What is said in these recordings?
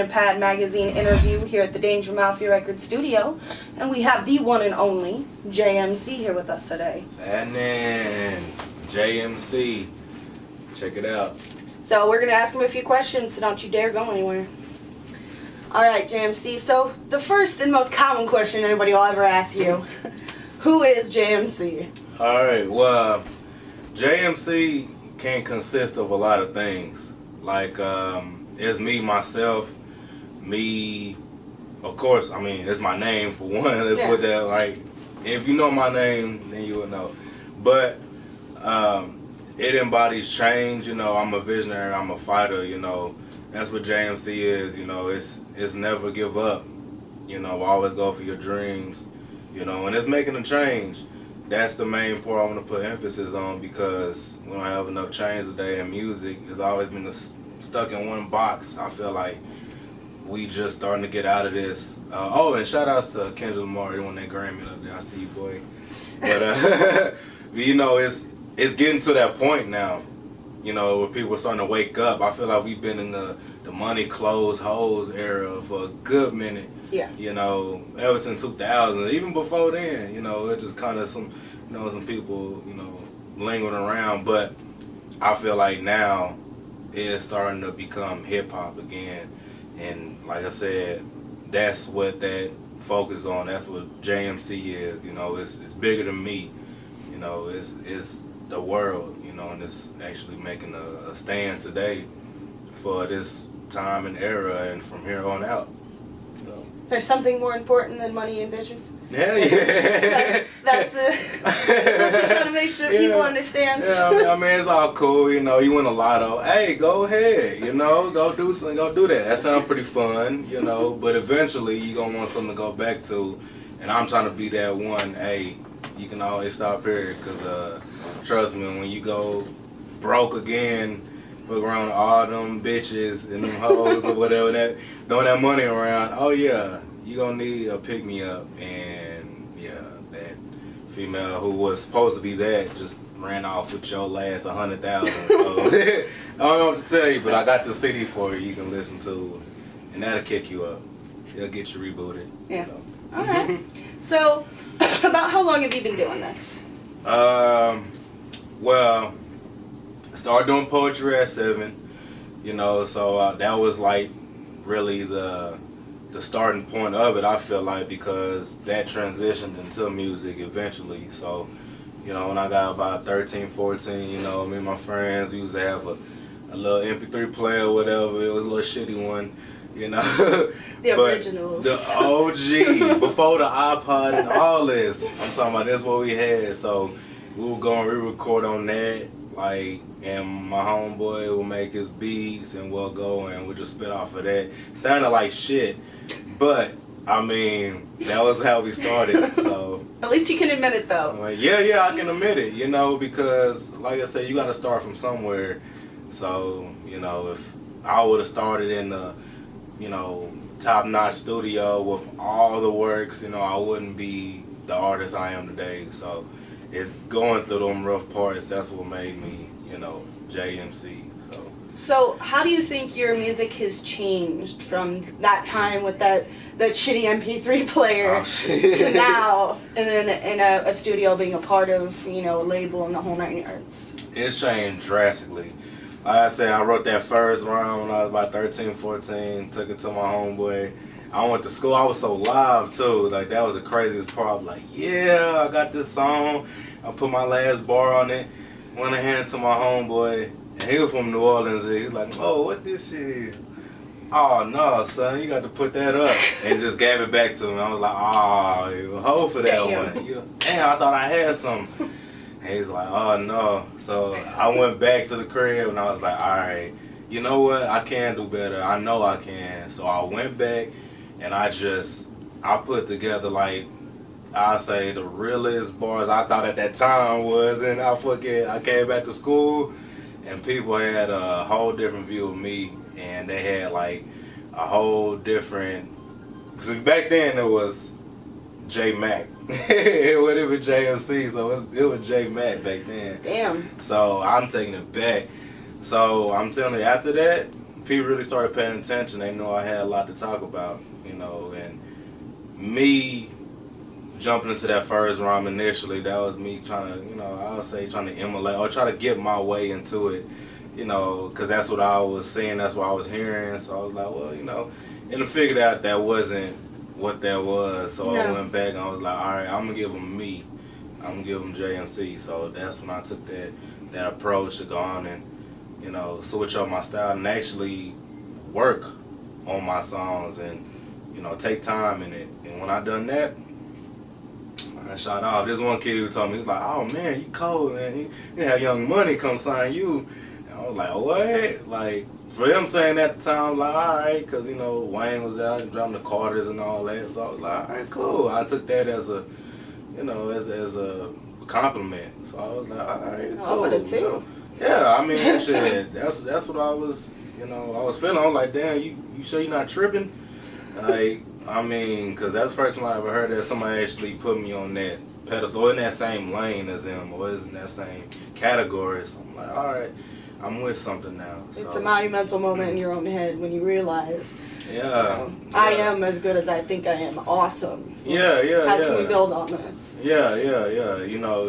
Pad magazine interview here at the Danger Mafia Record Studio, and we have the one and only JMC here with us today. Happening, JMC. Check it out. So we're going to ask him a few questions, so don't you dare go anywhere. Alright, JMC, so the first and most common question anybody will ever ask you, who is JMC? Alright, well, JMC can consist of a lot of things. Like, it's me, myself, me, of course, I mean, it's my name for one. Let's put that, like, if you know my name, then you will know. But, it embodies change, you know. I'm a visionary, I'm a fighter, you know. That's what JMC is, you know. It's never give up, you know. Always go for your dreams, you know. And it's making a change. That's the main part I want to put emphasis on, because we don't have enough change today in music. It's always been stuck in one box. I feel like we just starting to get out of this. Oh, and shout outs to Kendrick Lamar, he won that Grammy up there. I see you, boy. But you know, it's getting to that point now, you know, where people are starting to wake up. I feel like we've been in the money, clothes, hoes era for a good minute. Yeah. You know, ever since 2000, even before then, you know, it just kind of some people, you know, lingering around. But I feel like now it's starting to become hip hop again. And like I said, that's what that focus on. That's what JMC is. You know, it's bigger than me. You know, it's the world. You know, and it's actually making a stand today for this time and era, and from here on out. You know. There's something more important than money and bitches? Yeah. That's what you're trying to make sure people understand. Yeah, I mean, it's all cool, you know. You win a lotto, hey, go ahead, you know, go do something, go do that. That sounds pretty fun, you know. But eventually, you're gonna want something to go back to, and I'm trying to be that one. Hey, you can always stop here, cause trust me, when you go broke again, look around all them bitches and them hoes or whatever, throwing that money around. Oh yeah, you gonna need a pick me up, and yeah, that female who was supposed to be that just ran off with your last 100,000. So I don't know what to tell you, but I got the CD for you. You can listen to, and that'll kick you up. It'll get you rebooted. Yeah. You know. All right. So, about how long have you been doing this? Well, I started doing poetry at 7. You know, so that was like really the starting point of it, I feel like, because that transitioned into music eventually. So, you know, when I got about 13, 14, you know, me and my friends, we used to have a little MP3 player or whatever. It was a little shitty one, you know. The originals. The OG, before the iPod and all this. I'm talking about that's what we had. So we would go and re-record on that, like, and my homeboy will make his beats, and we'll go and we'll just spit off of that. Sounded like shit, but I mean, that was how we started. So at least you can admit it, though. like, yeah, I can admit it, you know, because like I said, you got to start from somewhere. So, you know, if I would have started in the, you know, top-notch studio with all the works, you know, I wouldn't be the artist I am today. So it's going through them rough parts. That's what made me, you know, JMC. So how do you think your music has changed from that time with that shitty MP3 player to now, and then in a studio being a part of, you know, a label and the whole 9 yards? It's changed drastically. Like I said, I wrote that first round when I was about 13, 14, took it to my homeboy. I went to school, I was so live too, like that was the craziest part. Like, yeah, I got this song, I put my last bar on it, went and handed it to my homeboy, and he was from New Orleans, and he was like, oh, what this shit is? Oh no, son, you got to put that up, and just gave it back to me. I was like, oh, you a hoe for that one. Damn, I thought I had something. And he's like, oh no. So I went back to the crib, and I was like, all right, you know what? I can do better. I know I can. So I went back, and I put together, like, I'll say the realest bars I thought at that time was, and I came back to school, and people had a whole different view of me, and they had like a whole different, because back then it was J Mac. It wasn't even JMC, so it was J Mac back then. Damn. So I'm taking it back. So I'm telling you, after that, people really started paying attention. They know I had a lot to talk about, you know, and me jumping into that first rhyme initially, that was me trying to, you know, I would say trying to emulate or try to get my way into it, you know, because that's what I was seeing, that's what I was hearing. So I was like, well, you know, and I figured out that wasn't what that was. So I went back and I was like, all right, I'm going to give them me. I'm going to give them JMC. So that's when I took that approach to go on and, you know, switch up my style and actually work on my songs and, you know, take time in it. And when I done that, I shot off. This one kid who told me, he was like, oh man, you cold, man. You have Young Money come sign you. And I was like, what? Like, for him saying that at the time, I was like, all right, because, you know, Wayne was out and dropping the Carters and all that. So I was like, all right, cool. I took that as a, you know, as a compliment. So I was like, all right, cool. I would have too. You know? Yeah, I mean, shit, that's what I was, you know, I was feeling. I was like, damn, you sure you're not tripping? Like, I mean, because that's the first time I ever heard that somebody actually put me on that pedestal, or in that same lane as him, or in that same category. So I'm like, all right, I'm with something now. It's a monumental moment in your own head when you realize, yeah, I am as good as I think I am. Awesome. Yeah. How can we build on this? Yeah. You know,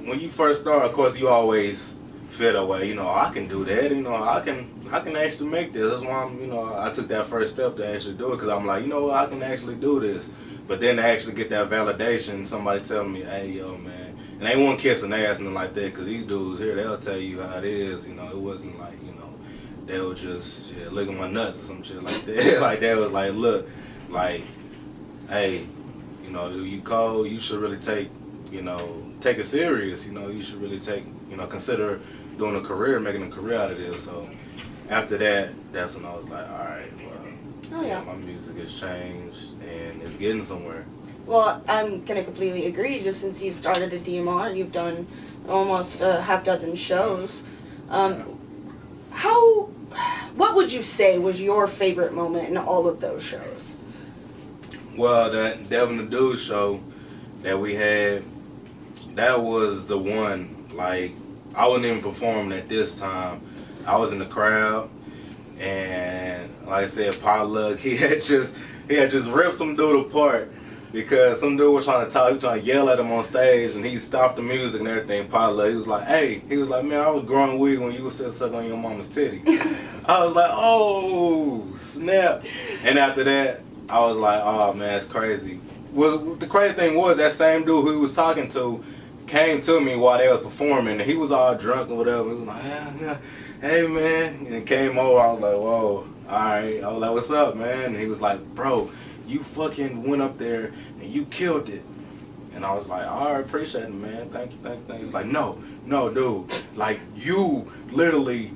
when you first start, of course, you always feel that way. You know, I can do that. You know, I can actually make this. That's why I'm, you know, I took that first step to actually do it, because I'm like, you know what, I can actually do this. But then to actually get that validation, somebody telling me, hey, yo, man, and they won't kiss an ass and like that, because these dudes here, they'll tell you how it is. You know, it wasn't like, you know, they were just look at my nuts or some shit like that. Like that was like, look, like, hey, you know, you cold, you should really take it serious. You know, you should really consider doing a career, making a career out of this. So after that, that's when I was like, all right, well, my music has changed and it's getting somewhere. Well, I'm gonna completely agree. Just since you've started a DMR, you've done almost a half dozen shows. What would you say was your favorite moment in all of those shows? Well, that Devin the Dude show that we had, that was the one. Like, I wasn't even performing at this time. I was in the crowd, and like I said, Potluck, he had just ripped some dude apart because some dude was trying to talk, he was trying to yell at him on stage, and he stopped the music and everything. Potluck, he was like, hey, man, I was growing weed when you was still sucking on your mama's titty. I was like, oh, snap. And after that, I was like, oh man, it's crazy. Well, the crazy thing was, that same dude who he was talking to came to me while they was performing, and he was all drunk or whatever. He was like, hey man, and it came over. I was like, whoa, all right. I was like, what's up, man? And he was like, bro, you fucking went up there and you killed it. And I was like, all right, appreciate it, man. Thank you. He was like, no, dude, like, you literally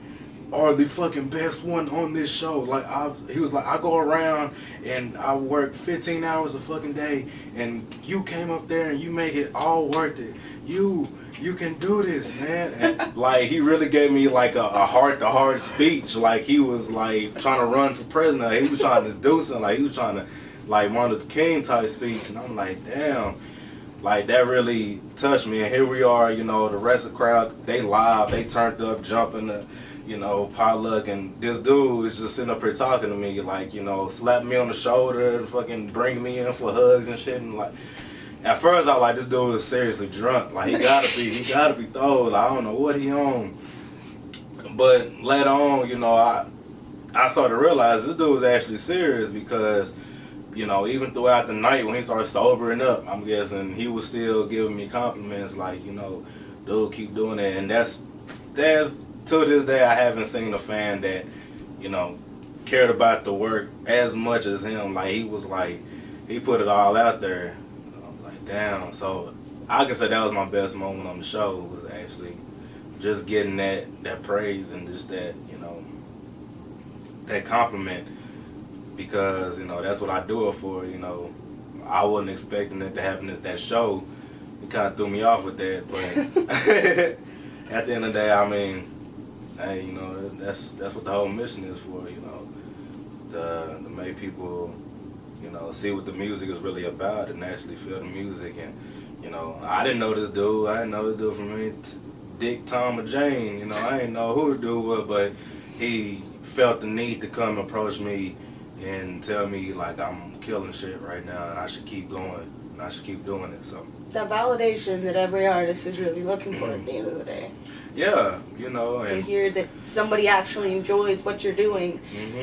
are the fucking best one on this show. Like, he was like, I go around and I work 15 hours a fucking day, and you came up there and you make it all worth it. You can do this, man. And like, he really gave me like a heart-to-heart speech. Like, he was like trying to run for president. He was trying to do something. Like, he was trying to, like, Martin Luther King type speech. And I'm like, damn. Like, that really touched me. And here we are, you know, the rest of the crowd, they live, they turned up, jumping, you know, Potluck, and this dude is just sitting up here talking to me, like, you know, slapping me on the shoulder and fucking bringing me in for hugs and shit. And like, at first I was like, this dude is seriously drunk. Like, he gotta be throwed. Like, I don't know what he on. But later on, you know, I started to realize this dude was actually serious, because, you know, even throughout the night when he started sobering up, I'm guessing he was still giving me compliments like, you know, dude, keep doing it. And that's to this day, I haven't seen a fan that, you know, cared about the work as much as him. Like, he was like, he put it all out there. I was like, damn. So I can say that was my best moment on the show, was actually just getting that praise and just that, you know, that compliment, because, you know, that's what I do it for. You know, I wasn't expecting it to happen at that show. It kind of threw me off with that, but at the end of the day, I mean, hey, you know, that's what the whole mission is for, you know, to make people, you know, see what the music is really about and actually feel the music. And, you know, I didn't know this dude from any Dick, Tom, or Jane. You know, I didn't know who the dude was, but he felt the need to come approach me and tell me like I'm killing shit right now and I should keep going and I should keep doing it. So that validation that every artist is really looking for at the end of the day. Yeah, you know, and to hear that somebody actually enjoys what you're doing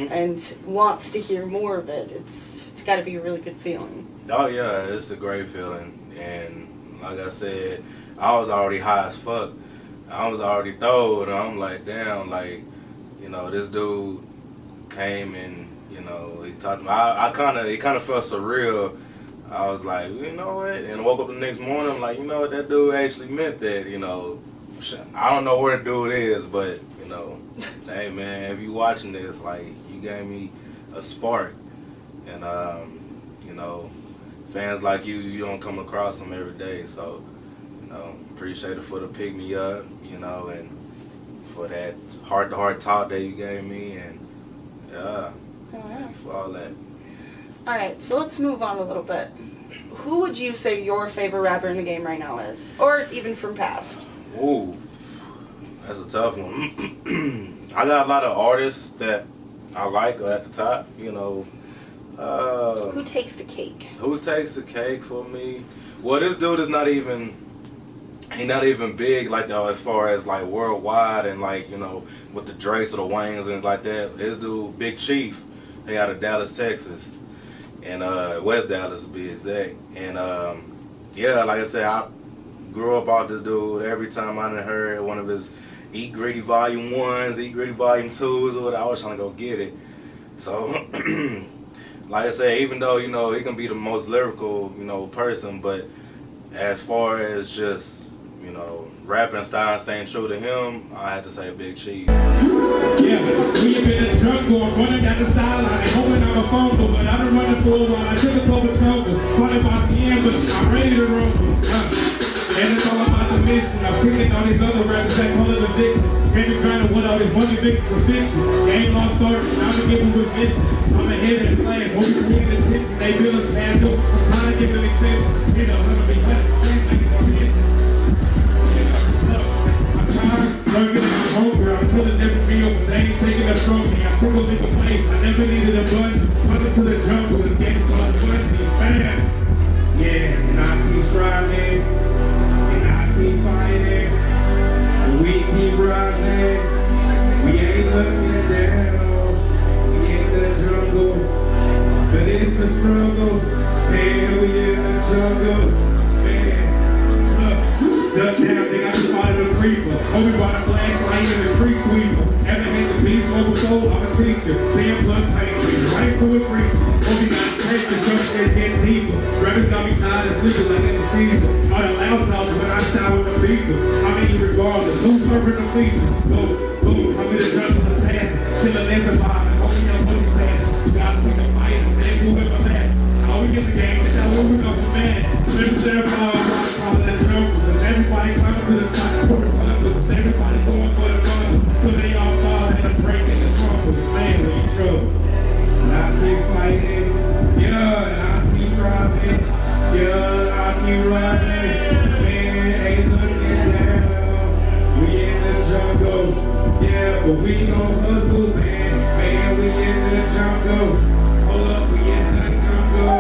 and wants to hear more of it, it's got to be a really good feeling. Oh yeah, it's a great feeling, and like I said, I was already high as fuck. I was already throwed, and I'm like, damn, like, you know, this dude came and, you know, he talked to me. It kind of felt surreal. I was like, you know what? And I woke up the next morning, I'm like, you know what? That dude actually meant that, you know. I don't know where the dude is, but, you know, hey, man, if you watching this, like, you gave me a spark. And, you know, fans like you don't come across them every day. So, you know, appreciate it for the pick me up, you know, and for that heart-to-heart talk that you gave me. And, yeah, thank you for all that. All right, so let's move on a little bit. Who would you say your favorite rapper in the game right now is? Or even from past? Ooh, that's a tough one. I got a lot of artists that I like at the top, you know. Who takes the cake? Who takes the cake for me? Well, this dude is not even big like that as far as like worldwide and like, you know, with the Drakes or the Waynes and like that. This dude, Big Chief, he out of Dallas, Texas. And West Dallas to be exact. And yeah, like I said, I grew up off this dude. Every time I done heard one of his Eat Gritty Volume 1s, Eat Gritty Volume 2s, or whatever, I was trying to go get it. So, like I said, even though, you know, he can be the most lyrical, you know, person, but as far as just, you know, rapping style and staying true to him, I had to say Big Chief. Yeah, we have been in the jungle, I'm running down the sideline, they hoping I'm a fumble, but I've been running for a while, I took a couple tumbles, running by the end, but I'm ready to rumble. And it's all about the mission. I'm picking on these other rappers that call it addiction. Maybe trying to what all these money mixed with fiction. Game lost start, now to give them what's missing. I'm ahead of the class, hope you paying attention. They feel us past up, I'm trying to give them extension. You know, I'm gonna be cutting things like it's attention. I'm tired, lurking in my hungry. I'm killing every meal, but they ain't taking up from me. I took a leap of faith, I never needed a button. Running to the jungle, and getting close to us, bam! Yeah, and I keep striving. Keep fighting, we keep rising, we ain't looking down, we in the jungle, but it's the struggle, man, we in the jungle, man, look, duck down, they got you spotted a creeper, Kobe brought a flashlight in the street sweeper, ever had the beast, mobile soul, I'm a teacher, 10 plus pain reader, right to a preacher, Kobe got to take the jump and get deeper, rappers got me tired of sleeping like anesthesia. All the loud talk when I style with the beakers. I mean, regardless, who's serving the features? Boom, boom, I'm in the jungle assassin. Till the next environment, only I'm looking assassin. Gotta pick a fight, then whoever fast. All we get the game, that's how we go from mad. Living there, all that jungle. Cause everybody coming to the top, cause everybody going for the run. So they all fall and the break and the crumble. Man, we in trouble. And I keep fighting, yeah, and I keep striving. Yeah, I keep running, man, ain't looking down. We in the jungle, yeah, but we gon' hustle, man, we in the jungle. Hold up, we in the jungle.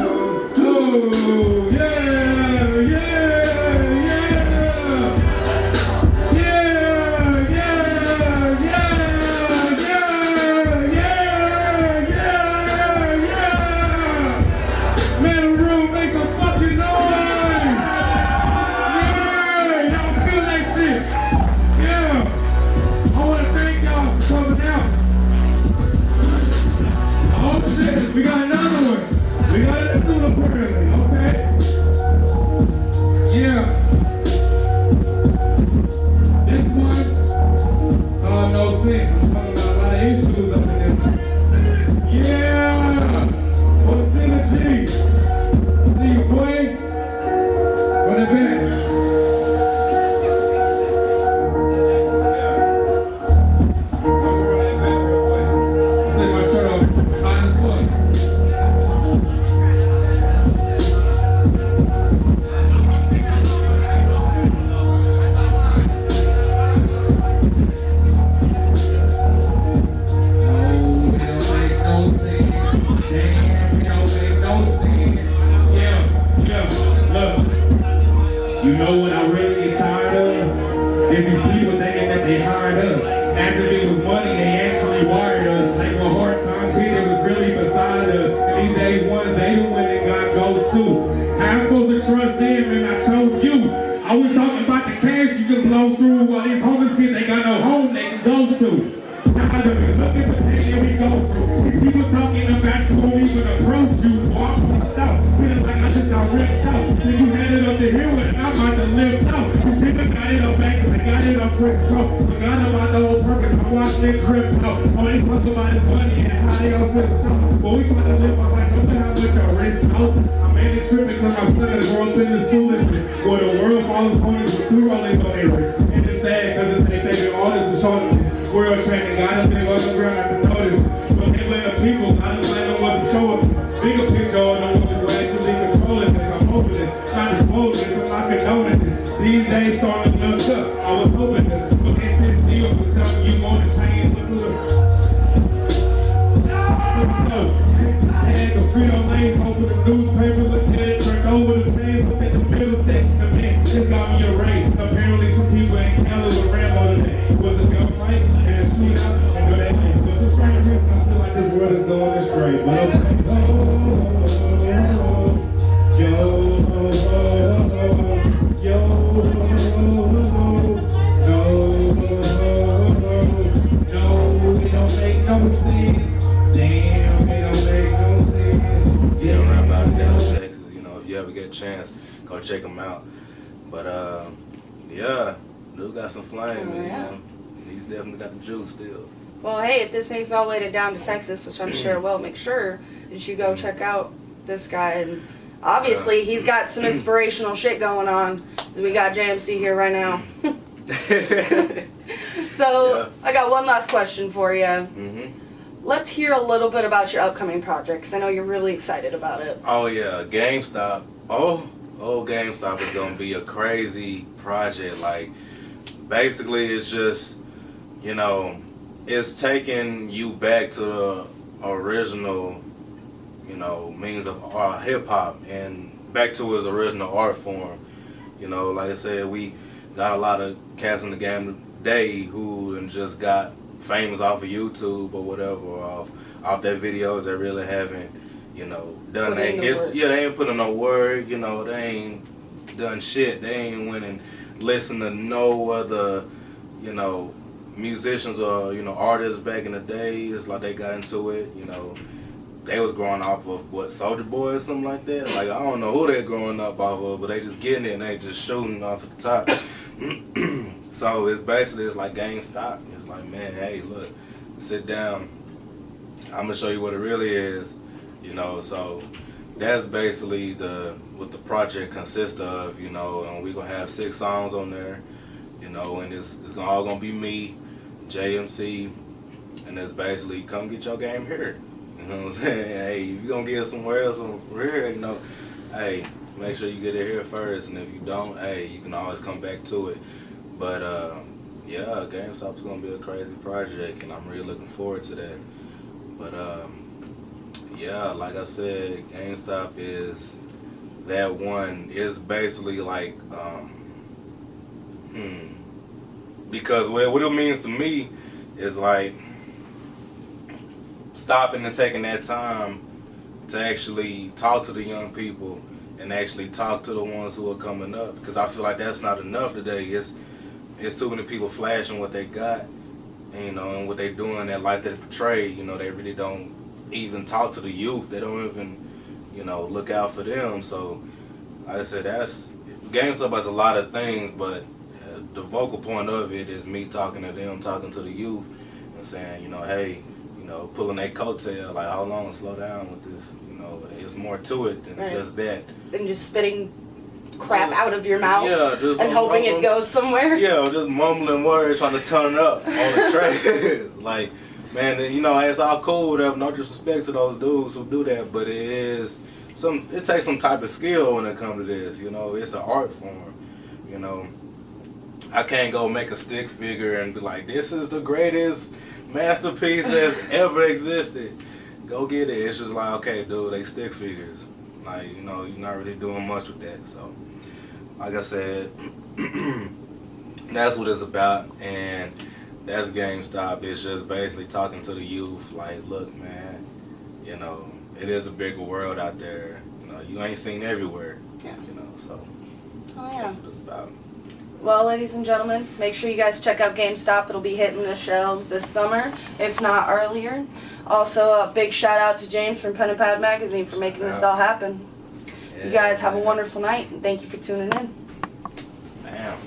Oh, yeah, yeah, yeah. Yeah, yeah, yeah, yeah, yeah, yeah. Man, the room make some fucking noise! Yeah! Y'all feel that shit! Yeah! I wanna thank y'all for coming out. Oh shit, we got another one! These people talking about you won't even approach you. Walk out, feeling like I just got ripped out. Then you had it up the hill and I'm about to lift out. These people got it up back and they got it up quick throat. Forgot about the whole purpose, I'm watching it drift out. All they talk about is money and how they all feel so. But we trying to live my life, no matter how much I risk out. I'm mainly tripping cause my son is growing up in this foolishness. Where the world follows ponies with 2 rollings on their wrist. And it's sad cause it's they favorite artists and shortages. World training, gotta live underground at the notice. But they blame the people, I don't blame them what I'm showing. Bigger picture of the ones who actually controlling this. I'm hoping this, not disposing this, I'm not condoning this. These days starting to look up, I was hoping this. But they sit still for something you want to change into it. Freedom lanes, open the newspaper, look at it, turned over the page, look at the middle section of it. This got me a raid. Apparently some people in Cali were Rambo today. Was a gunfight and a shootout and go that way. But for some reason I feel like this world is going astray. But okay. No, it don't make no sense. Damn, it don't make no sense. Yeah, around about Dallas, Texas. You know, if you ever get a chance, go check them out. But yeah, dude got some flame. Oh, You yeah. know, he's definitely got the juice still. Well, hey, if this makes it all the way down to Texas, which I'm sure it will, make sure that you go check out this guy. And obviously, he's got some inspirational shit going on. We got JMC here right now. So, Yeah. I got one last question for you. Mhm. Let's hear a little bit about your upcoming projects. I know you're really excited about it. Oh yeah, GameStop. Oh, GameStop is gonna be a crazy project. Like, basically, it's just, you know, it's taking you back to the original, you know, means of hip hop and back to its original art form. You know, like I said, we got a lot of cats in the game today who just got famous off of YouTube or whatever, or off their videos that really haven't, you know, done their history. Yeah, they ain't put in no work, you know, they ain't done shit. They ain't went and listened to no other, you know, musicians or, you know, artists back in the day. It's like they got into it, you know. They was growing off of, what, Soulja Boy or something like that? Like, I don't know who they're growing up off of, but they just getting it and they just shooting off the top. So it's basically, it's like GameStop. It's like, man, hey, look, sit down. I'm gonna show you what it really is, you know. So that's basically what the project consists of, you know. And we gonna have 6 songs on there, you know, and it's all gonna be me, JMC, and it's basically come get your game here. You know what I'm saying? Hey, if you gonna get it somewhere else from here, you know, hey, make sure you get it here first, and if you don't, hey, you can always come back to it. But yeah, GameStop's gonna be a crazy project, and I'm really looking forward to that. But yeah, like I said, GameStop is that one. It's basically like because what it means to me is like stopping and taking that time to actually talk to the young people and actually talk to the ones who are coming up, because I feel like that's not enough today. It's too many people flashing what they got, and, you know, and what they're doing, that life they portray. You know, they really don't even talk to the youth. They don't even, you know, look out for them. So, like I said, GameStop has a lot of things, but the vocal point of it is me talking to them, talking to the youth, and saying, you know, hey, you know, pulling their coattail, like, how long, slow down with this. You know, it's more to it than just that. And just spitting crap out of your mouth, yeah, just and hoping it goes somewhere. Yeah, just mumbling words, trying to turn up on the track. Like, man, you know, it's all cool, whatever. No disrespect to those dudes who do that, but it takes some type of skill when it comes to this. You know, it's an art form. You know, I can't go make a stick figure and be like, this is the greatest masterpiece that's ever existed. Go get it. It's just like, okay, dude, they stick figures. Like, you know, you're not really doing much with that. So, like I said, that's what it's about, and that's GameStop. It's just basically talking to the youth, like, look, man, you know, it is a bigger world out there. You know, you ain't seen everywhere. Yeah. You know, so Oh yeah. that's what it's about. Well, ladies and gentlemen, make sure you guys check out GameStop. It'll be hitting the shelves this summer, if not earlier. Also, a big shout out to James from Pen and Pad Magazine for making this all happen. You guys have a wonderful night, and thank you for tuning in. Damn.